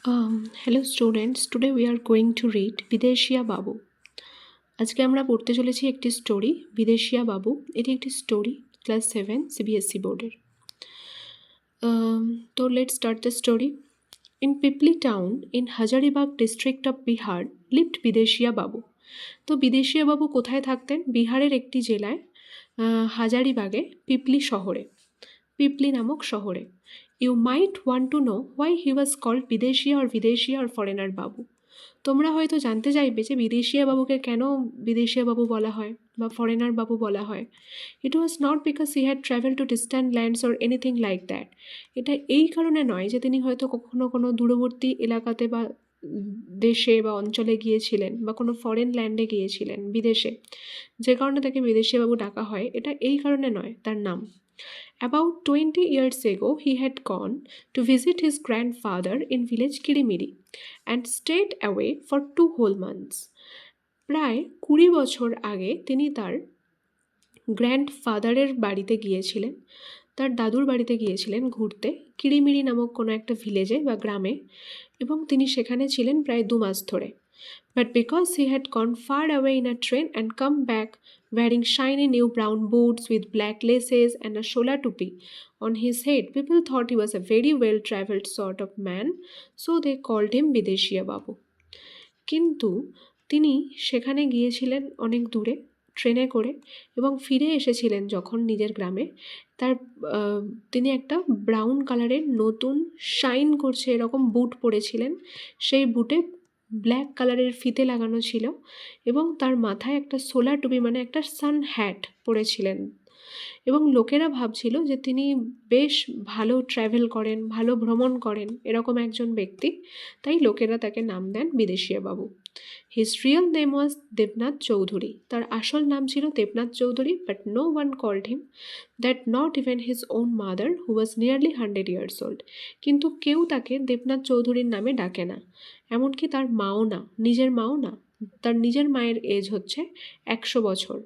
Hello students, today we are going to read বিদেশিয়া বাবু। আজকে আমরা পড়তে চলেছি একটি স্টোরি বিদেশিয়া বাবু। এটি একটি স্টোরি ক্লাস 7 সিবিএসসি বোর্ডের। তো let's start the story. In Pipli town in Hazaribagh district of Bihar lived Bidesia Babu. তো বিদেশিয়া বাবু কোথায় থাকতেন? বিহারের একটি জেলায় হাজারিবাগে পিপলি শহরে, পিপলি নামক শহরে। You might want to know why he was called Bidesia or foreigner Babu. তোমরা হয়তো জানতে চাইবে যে বিদেশিয়া বাবুকে কেন বিদেশিয়া বাবু বলা হয় বা ফরেনার বাবু বলা হয়। It was not because he had travel to distant lands or anything like that. এটা এই কারণে নয় যে তিনি হয়তো কখনো কোনো দূরবর্তী এলাকাতে বা দেশে বা অঞ্চলে গিয়েছিলেন বা কোনো ফরেন ল্যান্ডে গিয়েছিলেন, বিদেশে, যে কারণে তাকে বিদেশিয়া বাবু ডাকা হয়। এটা এই কারণে নয় তার নাম। About 20 years ago, he had gone to visit his grandfather in village Kirimiri and stayed away for 2 whole months. প্রায় 20 বছর আগে তিনি তার গ্র্যান্ডফাদারের বাড়িতে গিয়েছিলেন, তার দাদুর বাড়িতে গিয়েছিলেন ঘুরতে, কিরিমিরি নামক কোনো একটা ভিলেজে বা গ্রামে, এবং তিনি সেখানে ছিলেন প্রায় 2 মাস ধরে। But because he had gone far away in a train and come back wearing shiny new brown boots with black laces and a shola tupi on his head, people thought he was a very well-travelled sort of man, so they called him Bideshiya Babu. কিন্তু তিনি সেখানে গিয়েছিলেন অনেক দূরে ট্রেনে করে, এবং ফিরে এসেছিলেন যখন নিজের গ্রামে, তার তিনি একটা ব্রাউন কালারের নতুন শাইন করছে এরকম বুট পরেছিলেন। সেই বুটে ব্ল্যাক কালারের ফিতে লাগানো ছিল, এবং তার মাথায় একটা সোলার টুপি মানে একটা সান হ্যাট পরেছিলেন, এবং লোকেরা ভাবছিল যে তিনি বেশ ভালো ট্র্যাভেল করেন, ভালো ভ্রমণ করেন, এরকম একজন ব্যক্তি। তাই লোকেরা তাকে নাম দেন Bidesia Babu. His real name was Debnath Chowdhury. তার আসল নাম ছিল Debnath Chowdhury, but no one called him that, not even his own mother who was nearly 100 years old। কিন্তু কেউ তাকে দেবনাথ চৌধুরীর নামে ডাকে না, এমনকি তার মাও না, নিজের মাও না। তার নিজের মায়ের এজ হচ্ছে 100 বছর।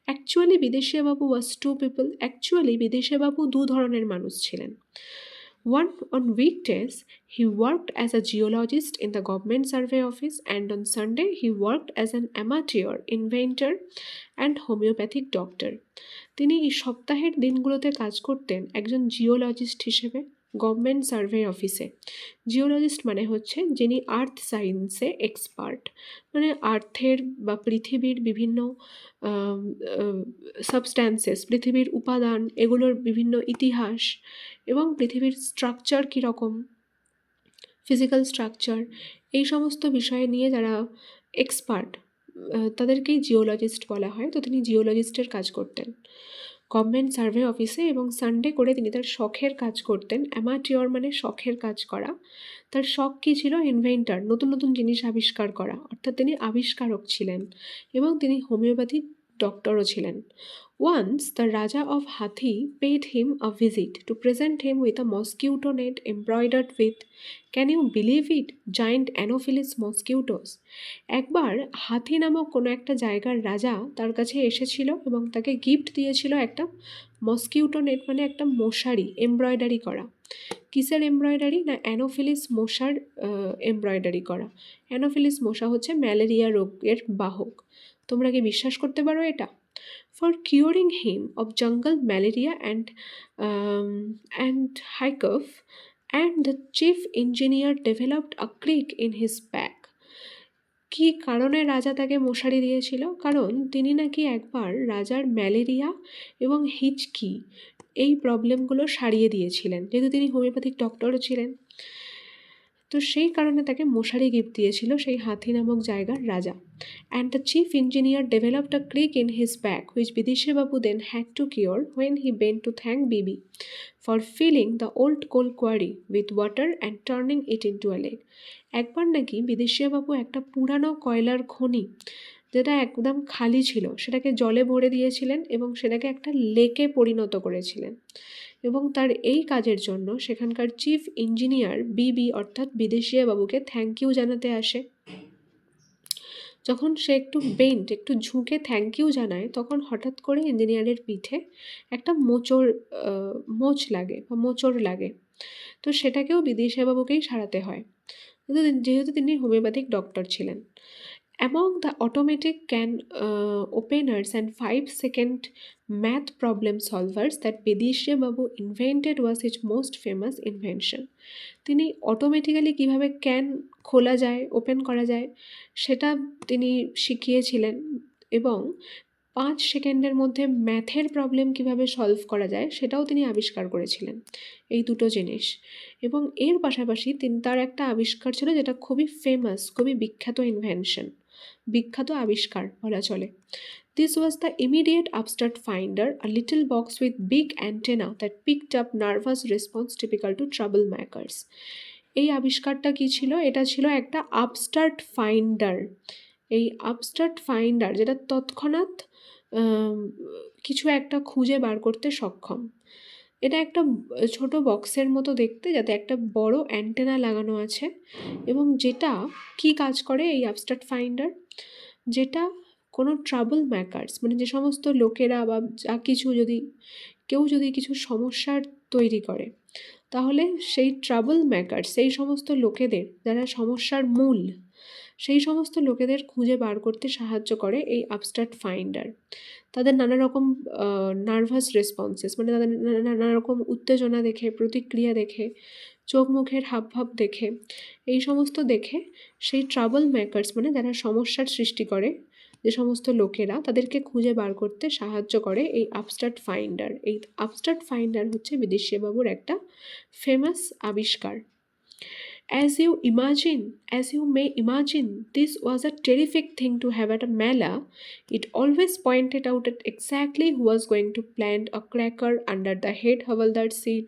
অ্যাকচুয়ালি বিদেশিয়া বাবু ওয়াজ টু পিপল। অ্যাকচুয়ালি বিদেশিয়া বাবু 2 ধরনের মানুষ ছিলেন। One, on weekdays, he worked as a geologist in the government survey office, and on Sunday, he worked as an amateur inventor and homeopathic doctor. তিনি এই সপ্তাহের দিনগুলোতে কাজ করতেন একজন জিওলজিস্ট হিসেবে গভর্নমেন্ট সার্ভে অফিসে। জিওলজিস্ট মানে হচ্ছে যিনি আর্থ সায়েন্সে এক্সপার্ট, মানে আর্থের বা পৃথিবীর বিভিন্ন সাবস্ট্যান্সেস, পৃথিবীর উপাদান, এগুলোর বিভিন্ন ইতিহাস এবং পৃথিবীর স্ট্রাকচার কীরকম, ফিজিক্যাল স্ট্রাকচার, এই সমস্ত বিষয় নিয়ে যারা এক্সপার্ট তাদেরকেই জিওলজিস্ট বলা হয়। তো তিনি জিওলজিস্টের কাজ করতেন গভর্নমেন্ট সার্ভে অফিসে, এবং সানডে করে তিনি তার শখের কাজ করতেন। অ্যামাটিওর মানে শখের কাজ করা। তার শখ কী ছিল? ইনভেন্টার, নতুন নতুন জিনিস আবিষ্কার করা, অর্থাৎ তিনি আবিষ্কারক ছিলেন, এবং তিনি হোমিওপ্যাথিক ডক্টরও ছিলেন। Once the Raja of Hathi paid him a visit to present him with a mosquito net embroidered with, can you believe it, giant Anopheles mosquitoes. একবার হাতি নামক কোনো একটা জায়গার রাজা তার কাছে এসেছিল এবং তাকে গিফট দিয়েছিল একটা মসকিউটো নেট, মানে একটা মশারি এমব্রয়ডারি করা। কিসের এমব্রয়ডারি? না, অ্যানোফিলিস মশার এমব্রয়ডারি করা। অ্যানোফিলিস মশা হচ্ছে ম্যালেরিয়া রোগের বাহক। তোমরা কি বিশ্বাস করতে পারো এটা? For curing him of jungle malaria and hiccough, and the chief engineer developed a crick in his back. কী কারণে রাজা তাকে মশারি দিয়েছিল? কারণ তিনি নাকি একবার রাজার ম্যালেরিয়া এবং হিচকি এই প্রবলেমগুলো সারিয়ে দিয়েছিলেন, যেহেতু তিনি হোমিওপ্যাথিক ডক্টরও ছিলেন। তো সেই কারণে তাকে মশারি গিফট দিয়েছিল সেই হাতি নামক জায়গার রাজা। And the chief engineer developed a crick in his back which Bideshi Babu then had to cure when he went to thank Bibi for filling the old coal quarry with water and turning it into a lake. একবার নাকি বিদেশিয়া বাবু একটা পুরানো কয়লার খনি, যেটা একদম খালি ছিল, সেটাকে জলে ভরে দিয়েছিলেন এবং সেটাকে একটা লেকে পরিণত করেছিলেন, এবং তার এই কাজের জন্য সেখানকার চিফ ইঞ্জিনিয়ার বিবি অর্থাৎ বিদেশিয়া বাবুকে থ্যাংক ইউ জানাতে আসে। যখন সে একটু ঝুঁকে থ্যাংক ইউ জানায়, তখন হঠাৎ করে ইঞ্জিনিয়ারের পিঠে একটা মোচড় লাগে বা মোচড় লাগে। তো সেটাকেও বিদিশাবাবুকেই সারাতে হয়, যেহেতু তিনি হোমিওপ্যাথিক ডক্টর ছিলেন। Among the automatic can openers and 5-second math problem solvers that Bidisha Babu invented was his most famous invention. তিনি অটোমেটিক্যালি কীভাবে ক্যান খোলা যায়, ওপেন করা যায় সেটা তিনি শিখিয়েছিলেন, এবং 5 সেকেন্ডের মধ্যে ম্যাথের প্রবলেম কিভাবে সলভ করা যায় সেটাও তিনি আবিষ্কার করেছিলেন, এই দুটো জিনিস। এবং এর পাশাপাশি তার একটা আবিষ্কার ছিল যেটা খুবই ফেমাস, খুবই বিখ্যাত ইনভেনশন, বিখ্যাত আবিষ্কার বলা চলে। This was the immediate upstart finder, a little box with big antenna that picked up nervous response typical to troublemakers. এই আবিষ্কারটা কি ছিল? এটা ছিল একটা আপস্টার্ট ফাইন্ডার। এই আপস্টার্ট ফাইন্ডার যেটা তৎক্ষণাৎ কিছু একটা খুঁজে বার করতে সক্ষম। এটা একটা ছোট বক্সের মতো দেখতে, যাতে একটা বড় অ্যান্টেনা লাগানো আছে, এবং যেটা কি কাজ করে এই আপস্টার্ট ফাইন্ডার, যেটা কোনো ট্রাবল ম্যাকার্স মানে যে সমস্ত লোকেরা বা যা কিছু কেউ যদি কিছু সমস্যার তৈরি করে, তাহলে সেই ট্রাবল মেকার্স, সেই সমস্ত লোকেদের যারা সমস্যার মূল, সেই সমস্ত লোকেদের খুঁজে বার করতে সাহায্য করে এই আপস্টার্ট ফাইন্ডার। তাদের নানা রকম নার্ভাস রেসপন্সেস মানে তাদের নানা রকম উত্তেজনা দেখে, প্রতিক্রিয়া দেখে, চোখ মুখের হাবভাব দেখে, এই সমস্ত দেখে সেই ট্রাবল মেকার্স মানে যারা সমস্যার সৃষ্টি করে যে সমস্ত লোকেরা, তাদেরকে খুঁজে বার করতে সাহায্য করে এই আপস্টার্ট ফাইন্ডার। এই আপস্টার্ট ফাইন্ডার হচ্ছে বিদেশিবাবুর একটা ফেমাস আবিষ্কার। As you may imagine, this was a terrific thing to have at a mela. It always pointed out at exactly who was going to plant a cracker under the head Havaldar's seat,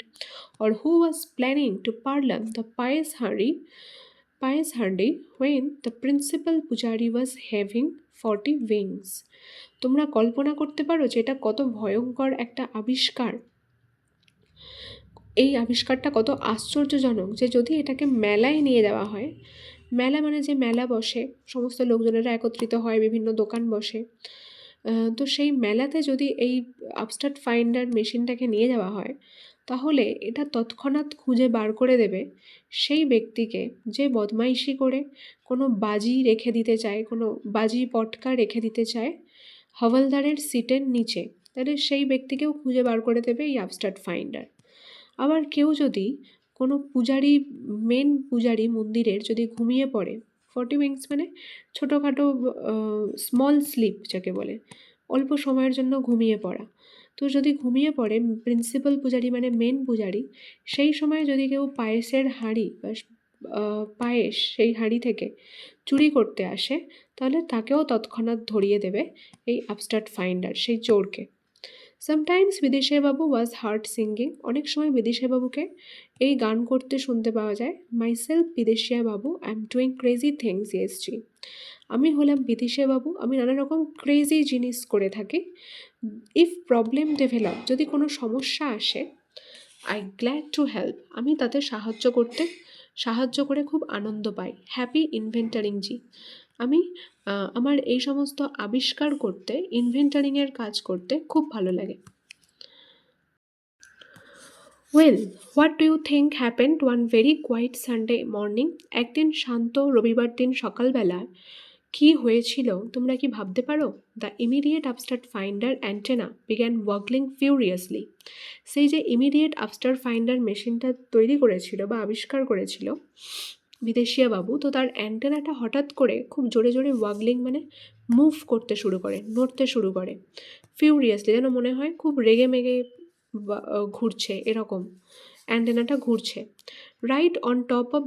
or who was planning to parlum the pious handi when the principal pujari was having 40 wings. তোমরা কল্পনা করতে পারো যে এটা কত ভয়ঙ্কর একটা আবিষ্কার, এই আবিষ্কারটা কত আশ্চর্যজনক, যে যদি এটাকে মেলায় নিয়ে যাওয়া হয়, মেলা মানে যে মেলা বসে, সমস্ত লোকজনেরা একত্রিত হয়, বিভিন্ন দোকান বসে, তো সেই মেলাতে যদি এই আপস্টার্ট ফাইন্ডার মেশিনটাকে নিয়ে যাওয়া হয়, তাহলে এটা তৎক্ষণাৎ খুঁজে বার করে দেবে সেই ব্যক্তিকে যে বদমাইশি করে কোনো বাজি রেখে দিতে চায়, কোনো বাজি পটকা রেখে দিতে চায় হওয়ালদারের সিটের নিচে, তাহলে সেই ব্যক্তিকেও খুঁজে বার করে দেবে এই আপস্টার্ট ফাইন্ডার। আবার কেউ যদি কোনো মেন পূজারি মন্দিরের যদি ঘুমিয়ে পড়ে, 40 উইংস মানে ছোটোখাটো স্মল স্লিপ যাকে বলে, অল্প সময়ের জন্য ঘুমিয়ে পড়া, তো যদি ঘুমিয়ে পড়ে প্রিন্সিপাল পূজারি মানে মেন পূজারি, সেই সময় যদি কেউ পায়েসের হাঁড়ি বা পায়েস সেই হাঁড়ি থেকে চুরি করতে আসে, তাহলে তাকেও তৎক্ষণাৎ ধরিয়ে দেবে এই আপস্টার্ট ফাইন্ডার, সেই চোরকে। Sometimes Bideshi Babu was heard singing, অনেক সময় বিদেশিবাবুকে এই গান করতে শুনতে পাওয়া যায়। Myself Bidesia Babu, I am doing crazy things E S G. আমি হলাম বিদেশিবাবু, আমি নানা রকম ক্রেজি জিনিস করে থাকি। ইফ প্রবলেম ডেভেলপ, যদি কোনো সমস্যা আসে, আই গ্ল্যাড টু হেল্প, আমি তাতে সাহায্য করে খুব আনন্দ পাই। হ্যাপি ইনভেন্টারিং জি, আমি আমার এই সমস্ত আবিষ্কার করতে, ইনভেন্টারিংয়ের কাজ করতে খুব ভালো লাগে। Well, what do you think happened one very quiet Sunday morning? একদিন শান্ত রবিবার দিন সকালবেলা কি হয়েছিল তোমরা কি ভাবতে পারো? The immediate upstart finder antenna began waggling furiously. সেই যে ইমিডিয়েট আপস্টার্ট ফাইন্ডার মেশিনটা তৈরি করেছিল বা আবিষ্কার করেছিল বিদেশিয়াবাবু, তো তার অ্যান্টেনাটা হঠাৎ করে খুব জোরে জোরে ওয়াগলিং মানে মুভ করতে শুরু করে, নড়তে শুরু করে। ফিউরিয়াসলি যেন মনে হয় খুব রেগে মেগে ঘুরছে, এরকম অ্যান্টেনাটা ঘুরছে। Right on top of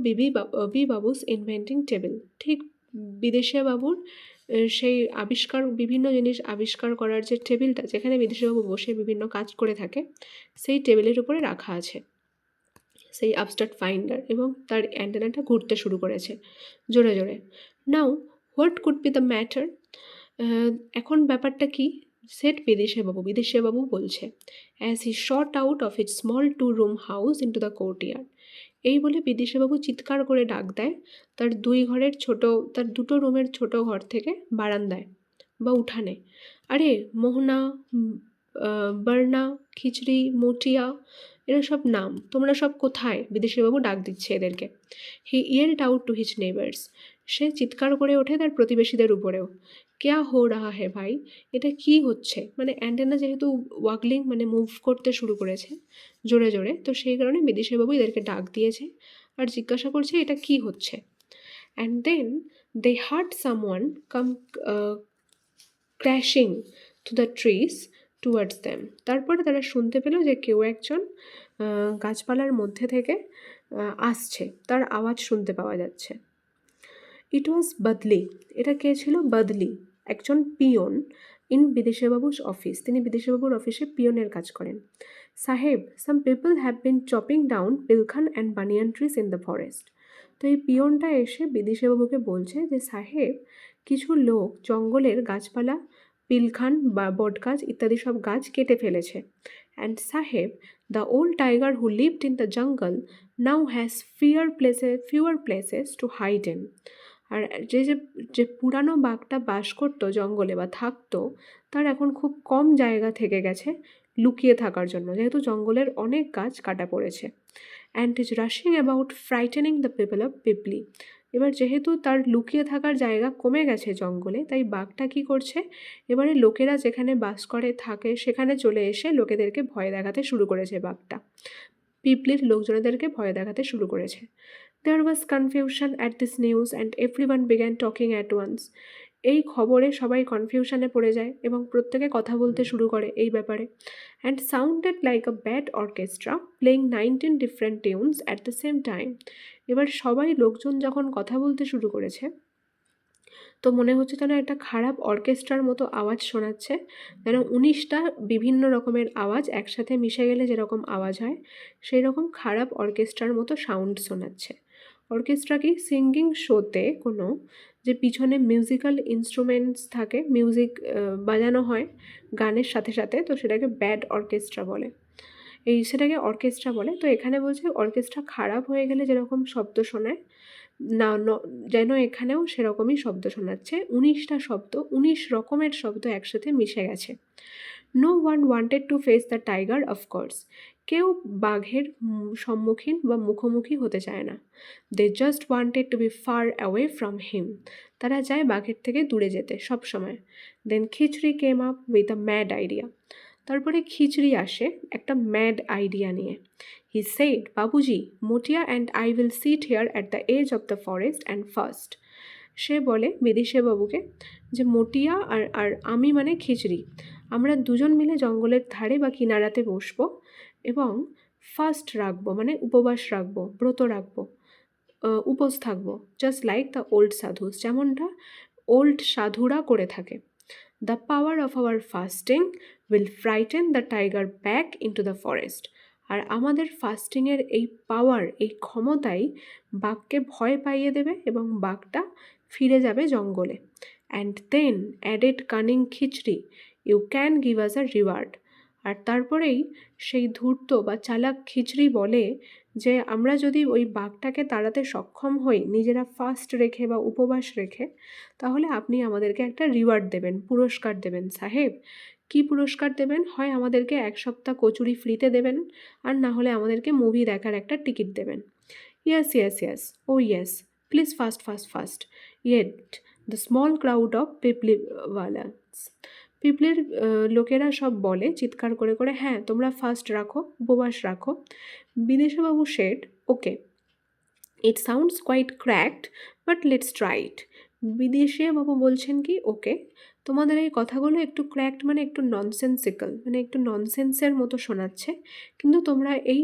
B Babu's inventing table, ঠিক বিদেশিয়াবাবুর সেই বিভিন্ন জিনিস আবিষ্কার করার যে টেবিলটা, যেখানে বিদেশিবাবু বসে বিভিন্ন কাজ করে থাকে, সেই টেবিলের উপরে রাখা আছে সেই আপস্টার্ট ফাইন্ডার, এবং তার অ্যান্টেনাটা ঘুরতে শুরু করেছে জোরে জোরে। Now what could be the matter, এখন ব্যাপারটা কি? সেট বিদেশিবাবু বলছে, as he shot out of it small 2-room house into the courtyard. এই বলে বিদেশিবাবু চিৎকার করে ডাক দেয় তার তার 2 রুমের ছোট ঘর থেকে বারান্দায় বা উঠানে। আরে মোহনা, বর্ণা, খিচড়ি, মোটিয়া এরা সব নাম, তোমরা সব কোথায়? বিদেশিবাবু ডাক দিচ্ছে এদেরকে। He yelled out to his neighbours, সে চিৎকার করে ওঠে তার প্রতিবেশীদের উপরেও। কেয়া হো রাহা হে ভাই, এটা কি হচ্ছে? মানে অ্যান্টেনা যেহেতু ওয়াগলিং মানে মুভ করতে শুরু করেছে জোরে জোরে, তো সেই কারণে বিদেশিবাবু এদেরকে ডাক দিয়েছে আর জিজ্ঞাসা করছে এটা কি হচ্ছে। And then they heard someone come crashing to the trees towards them. তারপরে তারা শুনতে পেল যে কেউ একজন গাছপালার মধ্যে থেকে আসছে, তার আওয়াজ শুনতে পাওয়া যাচ্ছে। ইট ওয়াজ বদলি, এটা কে ছিল? বদলি, একজন পিয়ন ইন বিদেশিবাবুর অফিস, তিনি বিদেশিবাবুর অফিসে পিয়নের কাজ করেন। Sahib, some people have been chopping down pilkhan and banyan trees in the forest. তো এই পিয়নটা এসে বিদেশিবাবুকে বলছে যে সাহেব, কিছু লোক জঙ্গলের গাছপালা, পিলখান বা বটগাছ ইত্যাদি সব গাছ কেটে ফেলেছে। And sahib, the old tiger who lived in the jungle now has fewer places to hide in. আর যে যে যে পুরানো বাঘটা বাস করতো জঙ্গলে বা থাকতো, তার এখন খুব কম জায়গা থেকে গেছে লুকিয়ে থাকার জন্য, যেহেতু জঙ্গলের অনেক গাছ কাটা পড়েছে। And is rushing about frightening the people of Pipli. এবার যেহেতু তার লুকিয়ে থাকার জায়গা কমে গেছে জঙ্গলে, তাই বাঘটা কী করছে, এবারে লোকেরা যেখানে বাস করে থাকে সেখানে চলে এসে লোকেদেরকে ভয় দেখাতে শুরু করেছে বাঘটা, পিপলির লোকজনেদেরকে ভয় দেখাতে শুরু করেছে। There was confusion at this news and everyone began talking at once. এই খবরে সবাই কনফিউশনে পড়ে যায় এবং প্রত্যেকে কথা বলতে শুরু করে এই ব্যাপারে। And sounded like a bad orchestra playing 19 different tunes at the same time. এবার সবাই লোকজন যখন কথা বলতে শুরু করেছে, তো মনে হচ্ছে যেন একটা খারাপ অর্কেস্ট্রার মতো আওয়াজ শোনাচ্ছে, যেন 19টা বিভিন্ন রকমের আওয়াজ একসাথে মিশে গেলে যেরকম আওয়াজ হয়, সেই রকম খারাপ অর্কেস্ট্রার মতো সাউন্ড শোনাচ্ছে। অর্কেস্ট্রা কি? সিঙ্গিং শোতে কোনো যে পিছনে মিউজিক্যাল ইনস্ট্রুমেন্টস থাকে, মিউজিক বাজানো হয় গানের সাথে সাথে, তো সেটাকে ব্যাড অর্কেস্ট্রা বলে, সেটাকে অর্কেস্ট্রা বলে। তো এখানে বলছে অর্কেস্ট্রা খারাপ হয়ে গেলে যেরকম শব্দ শোনায় না, যেন এখানেও সেরকমই শব্দ শোনাচ্ছে। 19টা শব্দ, 19 রকমের শব্দ একসাথে মিশে গেছে। No one wanted to face the tiger of course, কেউ বাঘের সম্মুখীন বা মুখোমুখি হতে চায় না। They just wanted to be far away from him, তারা চায় বাঘের থেকে দূরে যেতে সব সময়। Then Khichdi came up with a mad idea, তারপরে খিচড়ি আসে একটা ম্যাড আইডিয়া নিয়ে। He said, Babuji, Motiya and I will sit here at the edge of the forest and fast. সে বলে বিদেশিবাবুকে যে মোটিয়া আর আর আমি মানে খিচড়ি, আমরা দুজন মিলে জঙ্গলের ধারে বা কিনারাতে বসবো এবং ফাস্ট রাখবো, মানে উপবাস রাখবো, ব্রত রাখবো, উপোস থাকবো, just like the old sadhus, যেমনটা ওল্ড সাধুরা করে থাকে। The power of our fasting will frighten the tiger back into the forest. আর আমাদের ফাস্টিংয়ের এই পাওয়ার, এই ক্ষমতাই বাঘকে ভয় পাইয়ে দেবে এবং বাঘটা ফিরে যাবে জঙ্গলে। And then added cunning Khichdi, you can give us a reward. আর তারপরেই সেই ধূর্ত বা চালাক খিচড়ি বলে যে আমরা যদি ওই বাঘটাকে তাড়াতে সক্ষম হই নিজেরা ফাস্ট রেখে বা উপবাস রেখে, তাহলে আপনি আমাদেরকে একটা রিওয়ার্ড দেবেন, পুরস্কার দেবেন সাহেব। কি পুরস্কার দেবেন? হয় আমাদেরকে 1 সপ্তাহ কচুরি ফ্রিতে দেবেন, আর না হলে আমাদেরকে মুভি দেখার একটা টিকিট দেবেন। Yes yes yes, oh yes, please fast fast fast. Yet the small crowd of Pipliwalas, পিপলের লোকেরা সব বলে চিৎকার করে করে, হ্যাঁ তোমরা ফাস্ট রাখো, উপবাস রাখো। Bidesh Babu said, okay, it sounds quite cracked but let's try it. Bideshi Babu বলছেন কি, ওকে, তোমাদের এই কথাগুলো একটু ক্র্যাকড মানে একটু ননসেন্সিক্যাল, মানে একটু ননসেন্সের মতো শোনাচ্ছে, কিন্তু তোমরা এই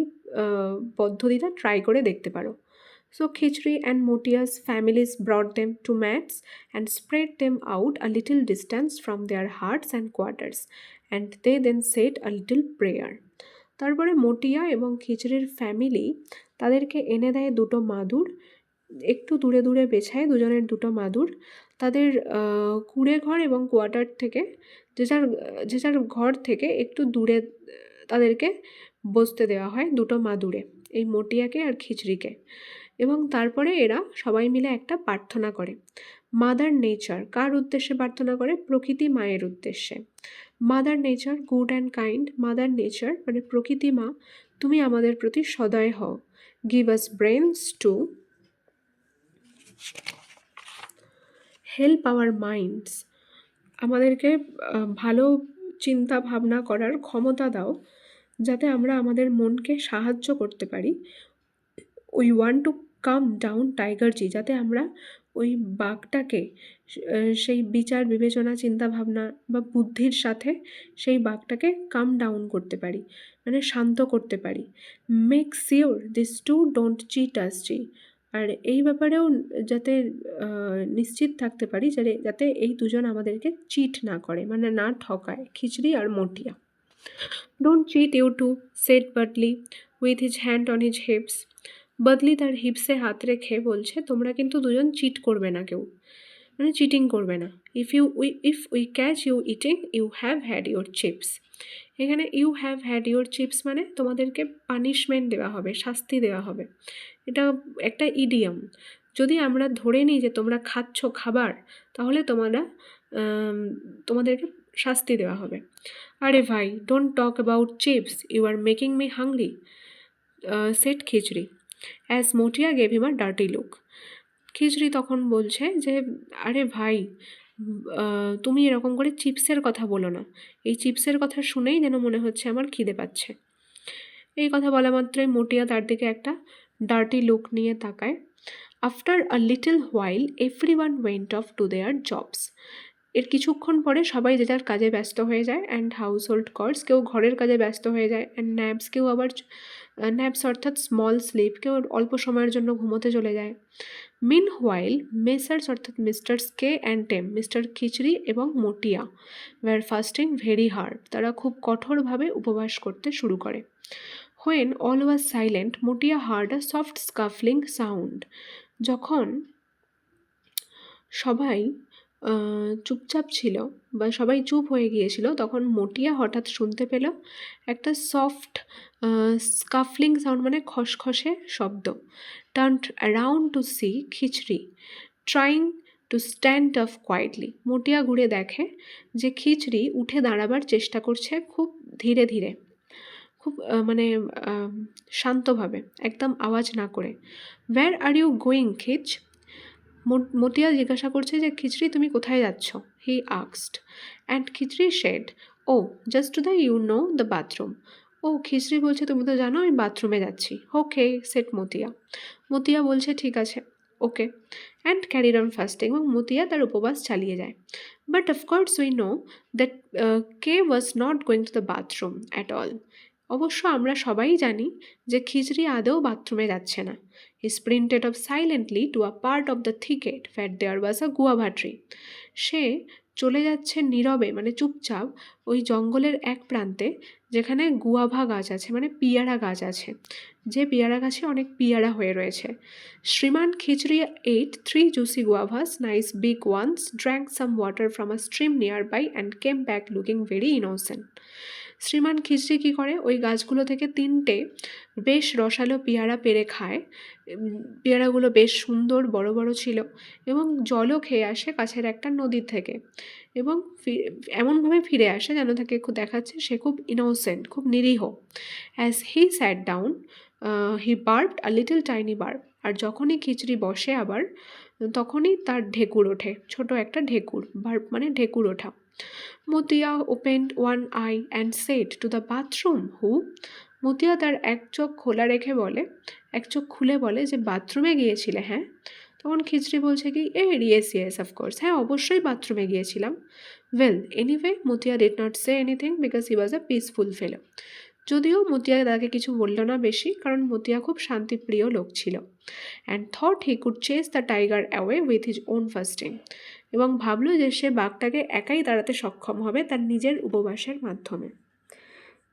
পদ্ধতিটা ট্রাই করে দেখতে পারো। So Khichdi and Motia's families brought them to mats and spread them out a little distance from their huts and quarters, and they then said a little prayer. তারপরে মটিয়া এবং খিচড়ির ফ্যামিলি তাদেরকে এনে দেয় 2টো মাদুর, একটু দূরে দূরে বেছায় দুজনের 2টো মাদুর, তাদের কুঁড়ে ঘর এবং কোয়ার্টার থেকে যে যার ঘর থেকে একটু দূরে তাদেরকে বসতে দেওয়া হয় 2টো মাদুরে, এই মটিয়াকে আর খিচড়িকে। এবং তারপরে এরা সবাই মিলে একটা প্রার্থনা করে। মাদার নেচার, কার উদ্দেশ্যে প্রার্থনা করে? প্রকৃতি মায়ের উদ্দেশ্যে। Mother nature good and kind, mother nature মানে প্রকৃতি মা তুমি আমাদের প্রতি সদয় হও। Give us brains to help our minds, আমাদেরকে ভালো চিন্তা ভাবনা করার ক্ষমতা দাও, যাতে আমরা আমাদের মনকে সাহায্য করতে পারি। We want to calm down টাইগারজি, যাতে আমরা ওই বাঘটাকে সেই বিচার বিবেচনা চিন্তা ভাবনা বা বুদ্ধির সাথে সেই বাঘটাকে কাম ডাউন করতে পারি, মানে শান্ত করতে পারি। Make sure this two don't cheat us ji, আর এই ব্যাপারেও যাতে নিশ্চিত থাকতে পারি যাতে এই দুজন আমাদেরকে চিট না করে, মানে না ঠকায়, খিচড়ি আর Motiya. Don't cheat you too, said Badli with his hand on his hips. Badli তার হিপসে হাত রেখে বলছে, তোমরা কিন্তু দুজন চিট করবে না, কেউ মানে চিটিং করবে না। If we catch you eating you have had your chips. এখানে you have had your chips মানে তোমাদেরকে পানিশমেন্ট দেওয়া হবে, শাস্তি দেওয়া হবে। এটা একটা ইডিয়াম। যদি আমরা ধরে নিই যে তোমরা খাচ্ছ খাবার, তাহলে তোমাদেরকে শাস্তি দেওয়া হবে। আরে ভাই, don't talk about chips, you are making me hungry, said Khichdi as Motiya gave him a dirty look. Khichdi তখন বলছে যে, আরে ভাই, তুমি এরকম করে চিপসের কথা বলো না, এই চিপসের কথা শুনেই যেন মনে হচ্ছে আমার খিদে পাচ্ছে। এই কথা বলা মাত্রই মোটিয়া তার দিকে একটা ডার্টি লুক নিয়ে তাকায়। After a little while everyone went of to their jobs. এর কিছুক্ষণ পরে সবাই যে যার কাজে ব্যস্ত হয়ে যায়। অ্যান্ড হাউস হোল্ড কর্স, কেউ ঘরের কাজে ব্যস্ত হয়ে যায়। অ্যান্ড ন্যাপস, কেউ আবার ন্যাপস অর্থাৎ স্মল স্লিপ, কেউ অল্প সময়ের জন্য ঘুমোতে চলে যায়। মিন হোয়াইল মেসার্স অর্থাৎ misters K and them, mister Khichdi এবং Motiya were fasting very hard, তারা খুব কঠোরভাবে উপবাস করতে শুরু করে। When all was silent Motiya heard a soft scuffling sound. যখন সবাই চুপচাপ ছিল বা সবাই চুপ হয়ে গিয়েছিল, তখন মোটিয়া হঠাৎ শুনতে পেল একটা সফট স্কাফলিং সাউন্ড, মানে খসখসে শব্দ। Turned around to see Khichdi trying to stand up quietly. Motiya ঘুরে দেখে যে খিচড়ি উঠে দাঁড়াবার চেষ্টা করছে খুব ধীরে ধীরে, খুব শান্তভাবে, একদম আওয়াজ না করে। Where are you going Khich? Motiya জিজ্ঞাসা করছে যে, খিচড়ি তুমি কোথায় যাচ্ছ? He asked. And Khichdi said, oh just to the the bathroom. ও, খিচড়ি বলছে, তুমি তো জানো আমি বাথরুমে যাচ্ছি। ওকে সেট মতিয়া। মতিয়া বলছে ঠিক আছে, ওকে। অ্যান্ড ক্যারিড অন ফাস্টিং, এবং মতিয়া তার উপবাস চালিয়ে যায়। But of course we know that K was not going to the bathroom at all. অবশ্য আমরা সবাই জানি যে খিচড়ি আদৌ বাথরুমে যাচ্ছে না। He sprinted off silently to a part of the thicket where there was a guava tree. সে চলে যাচ্ছে নীরবে, মানে চুপচাপ, ওই জঙ্গলের এক প্রান্তে যেখানে গুয়াভা গাছ আছে, মানে পিয়ারা গাছ আছে, যে পিয়ারা গাছে অনেক পিয়ারা হয়ে রয়েছে। শ্রীমান khichuri eight 3 juicy guavas, nice big ones, drank some water from a stream nearby and came back looking very innocent. শ্রীমান খিচড়ি কী করে, ওই গাছগুলো থেকে 3টে বেশ রসালো পেয়ারা পেড়ে খায়। পেয়ারাগুলো বেশ সুন্দর বড় বড় ছিল, এবং জলও খেয়ে আসে কাছের একটা নদীর থেকে, এবং এমনভাবে ফিরে আসে যেন তাকে দেখাচ্ছে সে খুব ইনোসেন্ট, খুব নিরীহ। As he sat down he burped a little tiny burp. আর যখনই খিচড়ি বসে আবার, তখনই তার ঢেকুর ওঠে, ছোট একটা ঢেকুর। বার্ব মানে ঢেকুর ওঠা। Motiya opened one eye and said, to the bathroom huh? Motiya তার এক চোখ খোলা রেখে বলে, এক চোখ খুলে বলে যে, বাথরুমে গিয়েছিলে হ্যাঁ? তখন খিচড়ি বলছে কি, ইয়েস অফকোর্স, হ্যাঁ অবশ্যই বাথরুমে গিয়েছিলাম। Well anyway Motiya did not say anything because he was a peaceful fellow. যদিও মতিয়া তাকে কিছু বলল না বেশি, কারণ মতিয়া খুব শান্তিপ্রিয় লোক ছিল। And thought he could chase the tiger away with his own fasting, এবং ভাবলো যে সে বাঘটাকে একাই তাড়াতে সক্ষম হবে তার নিজের উপবাসের মাধ্যমে।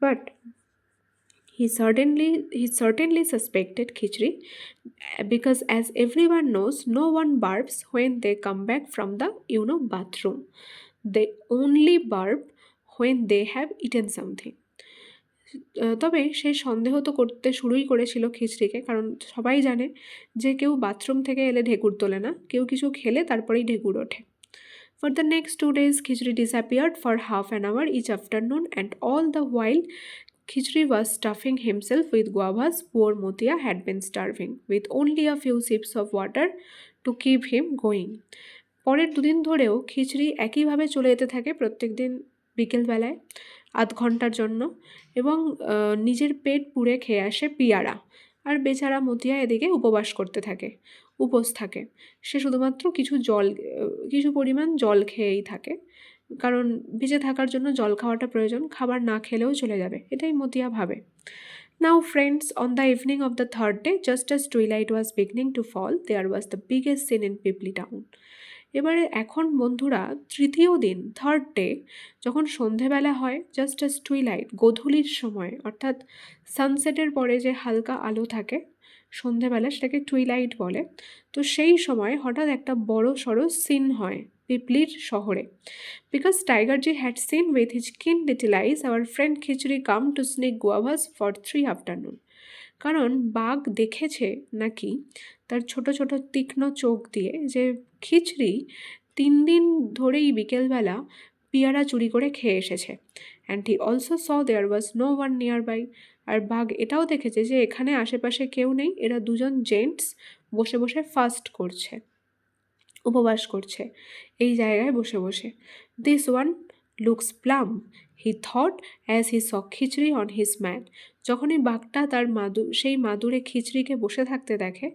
But he certainly suspected Khichdi, because as everyone knows, no one barks when they come back from the bathroom. They only bark when they have eaten something. তবে সে সন্দেহ তো করতে শুরুই করেছিল খিচড়িকে, কারণ সবাই জানে যে কেউ বাথরুম থেকে এলে ঢেকুর তোলে না, কেউ কিছু খেলে তারপরেই ঢেকুর ওঠে। For the next 2 days, Khichdi disappeared for half an hour each afternoon, and all the while Khichdi was stuffing himself with guavas. Poor Motia had been starving, with only a few sips of water to keep him going. পরের দুদিন ধরেও খিচড়ি একইভাবে চলে যেতে থাকে প্রত্যেক দিন বিকেলবেলায় আধ ঘন্টার জন্য, এবং নিজের পেট পুড়ে খেয়ে আসে পিয়ারা। আর বেচারা মতিয়া এদিকে উপোস থাকে। সে শুধুমাত্র কিছু পরিমাণ জল খেয়েই থাকে, কারণ বেঁচে থাকার জন্য জল খাওয়াটা প্রয়োজন, খাবার না খেলেও চলে যাবে, এটাই মতিয়া ভাবে। Now friends, on the evening of the third day, just as twilight was beginning to fall, there was the biggest scene in Pipli town. এবারে এখন বন্ধুরা তৃতীয় দিন, থার্ড ডে, যখন সন্ধেবেলা হয়, জাস্ট অ্যাজ টুইলাইট, গোধূলির সময়, অর্থাৎ সানসেটের পরে যে হালকা আলো থাকে সন্ধেবেলা, সেটাকে টুইলাইট বলে। তো সেই সময় হঠাৎ একটা বড় সড়ো সিন হয় পিপলির শহরে। Because টাইগারজি had seen with his কিন little ice our friend khichuri come to snake গুয়াভাস for 3 afternoon. কারণ বাঘ দেখেছে নাকি তার ছোট ছোট তীক্ষ্ণ চোখ দিয়ে যে খিচড়ি 3 দিন ধরেই বিকেলবেলা পিয়ারা চুরি করে খেয়ে এসেছে। And he also saw there was no one nearby. আর বাঘ এটাও দেখেছে যে এখানে আশেপাশে কেউ নেই, এরা দুজন জেন্টস বসে বসে ফাস্ট করছে, উপবাস করছে এই জায়গায় বসে বসে। This one looks plump, he thought as he saw khichdi on his mat. যখনই বাঘটা তার সেই মাদুরে খিচড়িকে বসে থাকতে দেখে,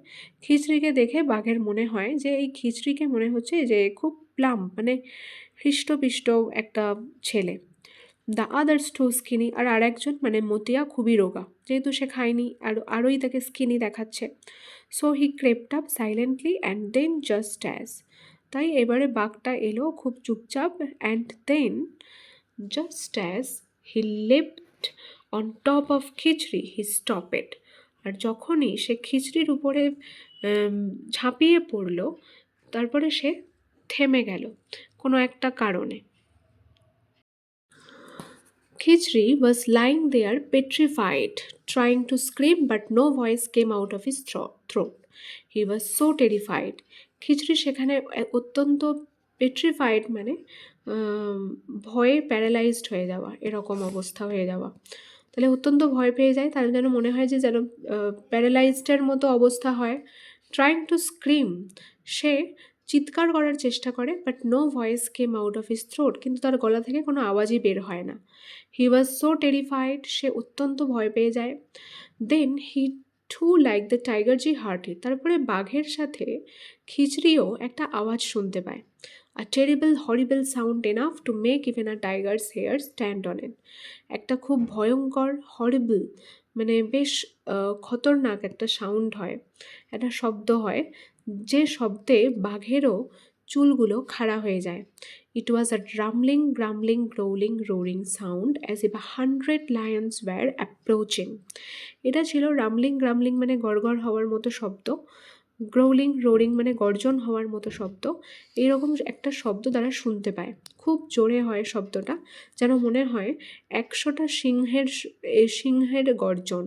খিচড়িকে দেখে বাঘের মনে হয় যে এই খিচড়িকে মনে হচ্ছে যে খুব প্লাম, মানে হৃষ্টপিষ্ট একটা ছেলে। দ্য আদার্স টু স্কিনি, আর একজন মানে মতিয়া খুবই রোগা, যেহেতু সে খায়নি আরোই তাকে স্কিনি দেখাচ্ছে। So he crept up silently and then just as, তাই এবারে বাঘটা এলো খুব চুপচাপ। And then just as he leapt on top of Khichdi he stopped. আর যখনই সে খিচড়ির উপরে ঝাঁপিয়ে পড়ল, তারপরে সে থেমে গেল কোনো একটা কারণে। Khichdi was lying there petrified, trying to scream, but no voice came out of his throat. He was so terrified. Khichuri সেখানে অত্যন্ত পেট্রিফাইড, মানে ভয়ে প্যারালাইজড হয়ে যাওয়া, এরকম অবস্থা হয়ে যাওয়া। তাহলে অত্যন্ত ভয় পেয়ে যায়, তার যেন মনে হয় যে যেন প্যারালাইজডের মতো অবস্থা হয়। ট্রাইং টু স্ক্রিম, সে চিৎকার করার চেষ্টা করে, but no voice came out of his throat, কিন্তু তার গলা থেকে কোনো আওয়াজই বের হয় না। হি ওয়াজ সো টেরিফাইড, সে অত্যন্ত ভয় পেয়ে যায়। দেন হি টু লাইক দ্য টাইগারজি হার্ট ইট, তারপরে বাঘের সাথে খিচড়িও একটা আওয়াজ শুনতে পায়। আ terrible horrible sound enough to make even a Tigers hair stand on it. একটা খুব ভয়ঙ্কর, হরিবল মানে বেশ খতরনাক একটা সাউন্ড হয়, একটা শব্দ হয়, যে শব্দে বাঘেরও চুলগুলো খাড়া হয়ে যায়। It was a drumbling grumbling growling roaring sound as if 100 lions were approaching. এটা ছিল রামলিং গ্রামলিং মানে গড়গড় হওয়ার মতো শব্দ, গ্রোলিং রোরিং মানে গর্জন হওয়ার মতো শব্দ। এইরকম একটা শব্দ তারা শুনতে পায়, খুব জোরে হয় শব্দটা, যেন মনে হয় 100টা সিংহের গর্জন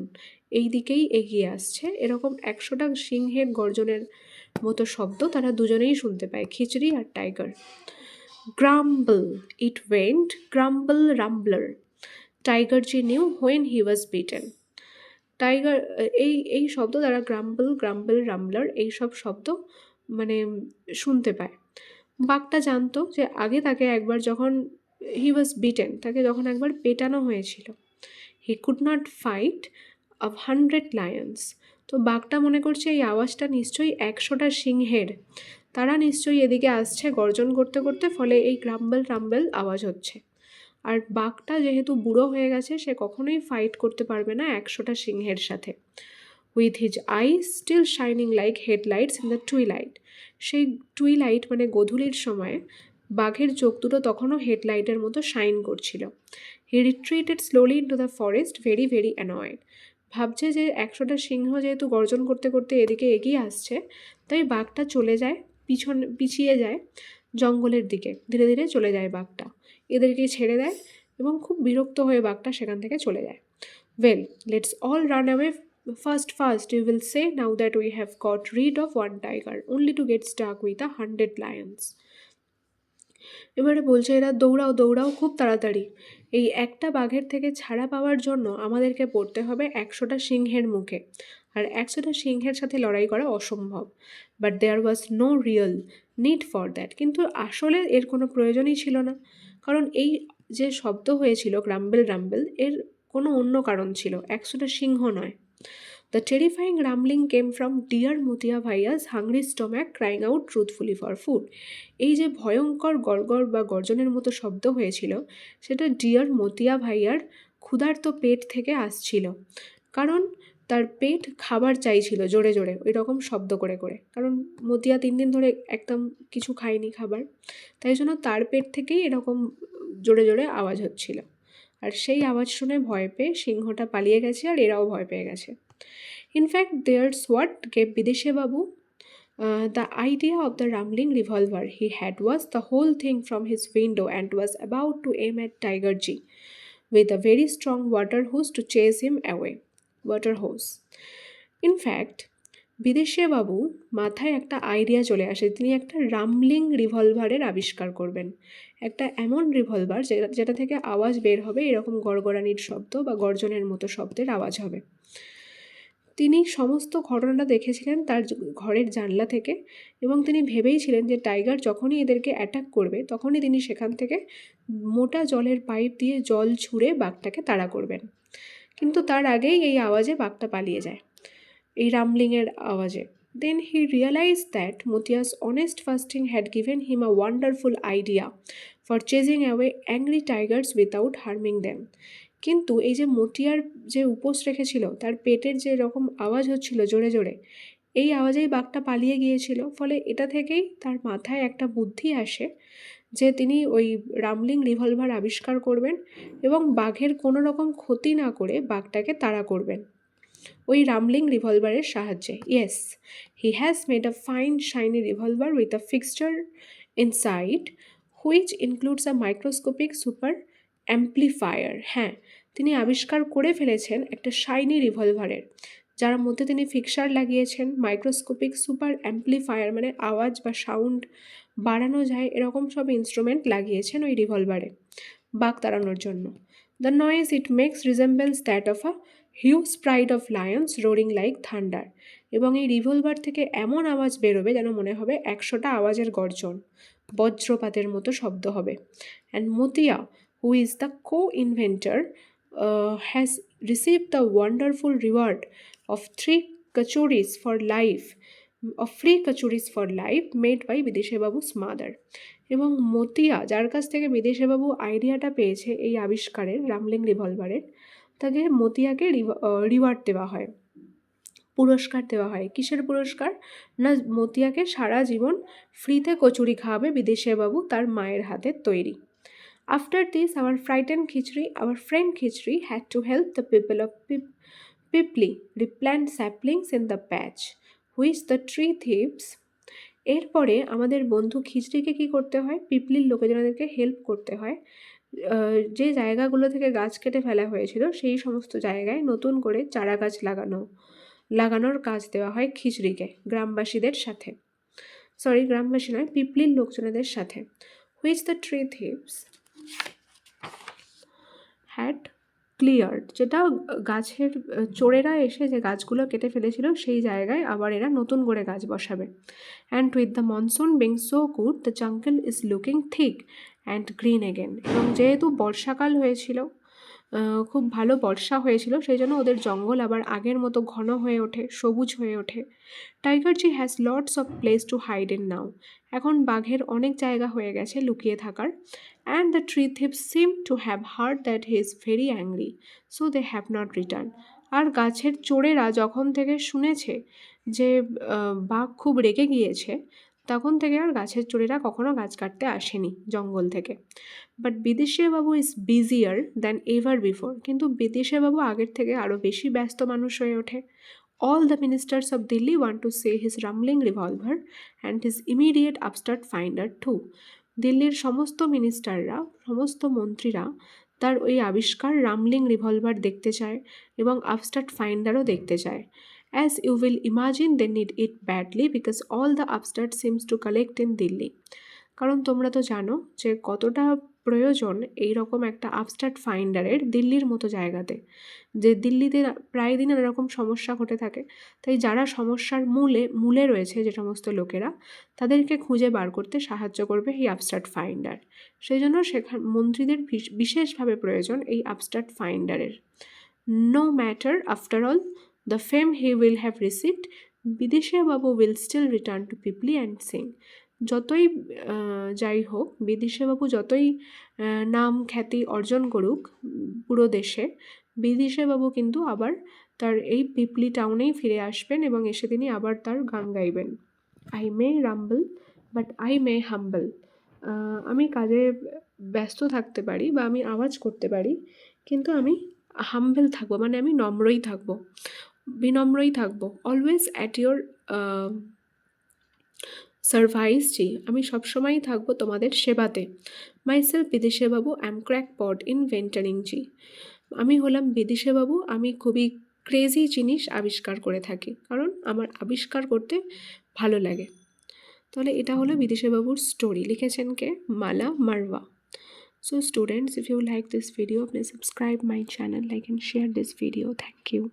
এই দিকেই এগিয়ে আসছে, এরকম 100টা সিংহের গর্জনের মতো শব্দ তারা দুজনেই শুনতে পায়, খিচড়ি আর tiger. গ্রাম্বল it went, গ্রাম্বল রাম্বলার, টাইগারজি new when he was beaten. Tiger এই শব্দ তারা গ্রাম্বল গ্রাম্বল রাম্বলার এইসব শব্দ মানে শুনতে পায়। বাঘটা জানতো যে আগে তাকে একবার যখন হি ওয়াজ বিটেন, তাকে যখন একবার পেটানো হয়েছিল, he could not fight 100 Lions. তো বাঘটা মনে করছে এই আওয়াজটা নিশ্চয়ই 100টা সিংহের, তারা নিশ্চয়ই এদিকে আসছে গর্জন করতে করতে, ফলে এই গ্রাম্বল রাম্বল আওয়াজ হচ্ছে। আর বাঘটা যেহেতু বুড়ো হয়ে গেছে, সে কখনোই ফাইট করতে পারবে না 100টা সিংহের সাথে। With his eyes still shining like headlights in the twilight, সেই টুইলাইট মানে গোধূলির সময়ে বাঘের চোখ দুটো তখনও হেডলাইটের মতো শাইন করছিল। He retreated slowly into the forest very very annoyed. ভাবছে যে 100টা সিংহ যেহেতু গর্জন করতে করতে এদিকে এগিয়ে আসছে, তাই বাঘটা চলে যায়, পিছিয়ে যায় জঙ্গলের দিকে, ধীরে ধীরে চলে যায় বাঘটা, এদেরকে ছেড়ে দেয়, এবং খুব বিরক্ত হয়ে বাঘটা সেখান থেকে চলে যায়। Well, let's all run away fast, you will say now that we have got rid of one tiger, only to get stuck with 100 lions. এবারে বলছে এরা দৌড়াও দৌড়াও খুব তাড়াতাড়ি, এই একটা বাঘের থেকে ছাড়া পাওয়ার জন্য আমাদেরকে পড়তে হবে 100টা সিংহের মুখে, আর 100টা সিংহের সাথে লড়াই করা অসম্ভব। But there was no real need for that, কিন্তু আসলে এর কোনো প্রয়োজনই ছিল না, কারণ এই যে শব্দ হয়েছিল গ্রাম্বেল রাম্বেল, এর কোনো অন্য কারণ ছিল, 100টা সিংহ নয়। The terrifying rumbling came from dear Mutia Bhaiya's hungry stomach crying out truthfully for food. এই যে ভয়ঙ্কর গড়গড় বা গর্জনের মতো শব্দ হয়েছিল, সেটা ডিয়ার মতিয়া ভাইয়ার ক্ষুধার্ত পেট থেকে আসছিল, কারণ তার পেট খাবার চাইছিল জোরে জোরে ওই রকম শব্দ করে করে, কারণ মতিয়া 3 দিন ধরে একদম কিছু খায়নি খাবার, তাই জন্য তার পেট থেকেই এরকম জোরে জোরে আওয়াজ হচ্ছিল। আর সেই আওয়াজ শুনে ভয় পেয়ে সিংহটা পালিয়ে গেছে, আর এরাও ভয় পেয়ে গেছে। In fact, there's what gave Bideshe Babu the idea of the rumbling revolver he had was the whole thing from his window and was about to aim at Tiger G with a very strong water hose to chase him away. Water hose. In fact, বিদেশে বাবু মাথায় একটা idea চলে আসে, তিনি একটা rumbling রিভলভারের আবিষ্কার করবেন, একটা এমন রিভলভার যেটা থেকে আওয়াজ বের হবে এরকম গড়গড়ানির শব্দ বা গর্জনের মতো শব্দের আওয়াজ হবে। তিনি সমস্ত ঘটনাটা দেখেছিলেন তার ঘরের জানলা থেকে, এবং তিনি ভেবেইছিলেন যে টাইগার যখনই এদেরকে অ্যাটাক করবে তখনই তিনি সেখান থেকে মোটা জলের পাইপ দিয়ে জল ছুঁড়ে বাঘটাকে তাড়া করবেন। কিন্তু তার আগেই এই আওয়াজে বাঘটা পালিয়ে যায়, এই রামলিংয়ের আওয়াজে। Then he realized that Mutia's honest fasting had given him a wonderful idea for chasing away angry tigers without harming them. কিন্তু এই যে মতিয়ার যে উপোস রেখেছিল, তার পেটের যে এরকম আওয়াজ হচ্ছিল জোরে জোরে, এই আওয়াজেই বাঘটা পালিয়ে গিয়েছিল, ফলে এটা থেকেই তার মাথায় একটা বুদ্ধি আসে যে তিনি ওই রামলিং রিভলভার আবিষ্কার করবেন এবং বাঘের কোনো রকম ক্ষতি না করে বাঘটাকে তাড়া করবেন ওই রামলিং রিভলভারের সাহায্যে। Yes, he has made a fine shiny revolver with a fixture inside which includes a microscopic super amplifier. হ্যাঁ, তিনি আবিষ্কার করে ফেলেছেন একটা শাইনি রিভলভারের, যার মধ্যে তিনি ফিক্সার লাগিয়েছেন, মাইক্রোস্কোপিক সুপার অ্যাম্প্লিফায়ার মানে আওয়াজ বা সাউন্ড বাড়ানো যায় এরকম সব ইনস্ট্রুমেন্ট লাগিয়েছেন ওই রিভলভারে বাঘ তাড়ানোর জন্য। The noise it makes resembles that of a huge pride of lions roaring like thunder. এবং এই রিভলভার থেকে এমন আওয়াজ বেরোবে যেন মনে হবে 100টা আওয়াজের গর্জন, বজ্রপাতের মতো শব্দ হবে। And Matia, who is the co-inventor, has received the wonderful reward of free kachoris for life made by বিদেশে বাবু's mother. এবং মতিয়া, যার কাছ থেকে বিদেশে বাবু আইডিয়াটা পেয়েছে এই আবিষ্কারের রামলিং রিভলভারের, তাকে মতিয়াকে রিওয়ার্ড দেওয়া হয়, পুরস্কার দেওয়া হয়। কিসের পুরস্কার? না, মতিয়াকে সারা জীবন ফ্রিতে কচুরি খাওয়াবে বিদেশে বাবু তার মায়ের হাতের তৈরি। After this, our friend Khichri had to help the people of Pipli replant saplings in the patch, which the tree thieves. এরপরে আমাদের বন্ধু খিচড়িকে কি করতে হয়? পিপলির লোকেজনদেরকে হেল্প করতে হয় যে জায়গাগুলো থেকে গাছ কেটে ফেলা হয়েছিল সেই সমস্ত জায়গায় নতুন করে চারা গাছ লাগানোর কাজ দেওয়া হয় খিচড়িকে, গ্রামবাসীদের সাথে, গ্রামবাসী নয়, পিপলির লোকজনদের সাথে। Which the tree thieves had cleared, যেটা গাছের চোরেরা এসে যে গাছগুলো কেটে ফেলেছিল সেই জায়গায় আবার এরা নতুন করে গাছ বসাবে। And with the monsoon being so good the jungle is looking thick and green again. এবং যেহেতু বর্ষাকাল হয়েছিল, খুব ভালো বর্ষা হয়েছিল, সেই জন্য ওদের জঙ্গল আবার আগের মতো ঘন হয়ে ওঠে, সবুজ হয়ে ওঠে। Tiger ji has lots of place to hide in now. এখন বাঘের অনেক জায়গা হয়ে গেছে লুকিয়ে থাকার। And the tree thieves seem to have heard that he is very angry, so they have not return. আর গাছের চোরেরা যখন থেকে শুনেছে যে বাঘ খুব রেগে গিয়েছে, তখন থেকে আর গাছের চোরেরা কখনো গাছ কাটতে আসেনি জঙ্গল থেকে। বাট বিদেশে বাবু ইজ বিজিয়ার দ্যান এভার বিফোর। কিন্তু বিদেশে বাবু আগের থেকে আরও বেশি ব্যস্ত মানুষ হয়ে ওঠে। All the ministers of Delhi want to see his rumbling revolver and his immediate upstart finder too. দিল্লির সমস্ত মিনিস্টাররা, সমস্ত মন্ত্রীরা তার ওই আবিষ্কার রামলিং রিভলভার দেখতে চায় এবং আপস্টার্ট ফাইন্ডারও দেখতে চায়। As you will imagine, they need it badly because all the upstart seems to collect in Delhi. কারণ তোমরা তো জানো যে কতটা প্রয়োজন এই রকম একটা আপস্টার্ট ফাইন্ডারের দিল্লির মতো জায়গাতে, যে দিল্লিতে প্রায় দিন এরকম সমস্যা ঘটে থাকে। তাই যারা সমস্যার মূলে রয়েছে যে সমস্ত লোকেরা, তাদেরকে খুঁজে বার করতে সাহায্য করবে এই আপস্টার্ট ফাইন্ডার। সেই জন্য মন্ত্রীদের বিশেষভাবে প্রয়োজন এই আপস্টার্ট ফাইন্ডারের। No matter after all the fame he will have received, বিদেশে Babu will still return to Pipli and sing. যতই যাই হোক, বিদিশাবাবু যতই নাম খ্যাতি অর্জন করুক পুরো দেশে, বিদিশাবাবু কিন্তু আবার তার এই পিপলি টাউনেই ফিরে আসবেন এবং এসে তিনি আবার তার গান গাইবেন। I may rumble but I may humble. আমি কাজে ব্যস্ত থাকতে পারি বা আমি আওয়াজ করতে পারি, কিন্তু আমি হাম্বল থাকবো, মানে আমি নম্রই থাকবো, বিনম্রই থাকবো। অলওয়েজ অ্যাট ইয়োর সার্ভাইস জি, আমি সবসময়ই থাকবো তোমাদের সেবাতে। মাইসেলফ বিদিশাবাবু, অ্যাম ক্র্যাকপট ইন ভেন্টারিং জি। আমি হলাম বিদিশাবাবু, আমি খুবই ক্রেজি জিনিস আবিষ্কার করে থাকি, কারণ আমার আবিষ্কার করতে ভালো লাগে। তাহলে এটা হলো বিদিশাবাবুর স্টোরি। লিখেছেন কে? মালা Marwa. So students, if you like this video, please subscribe my channel, like and share this video. Thank you.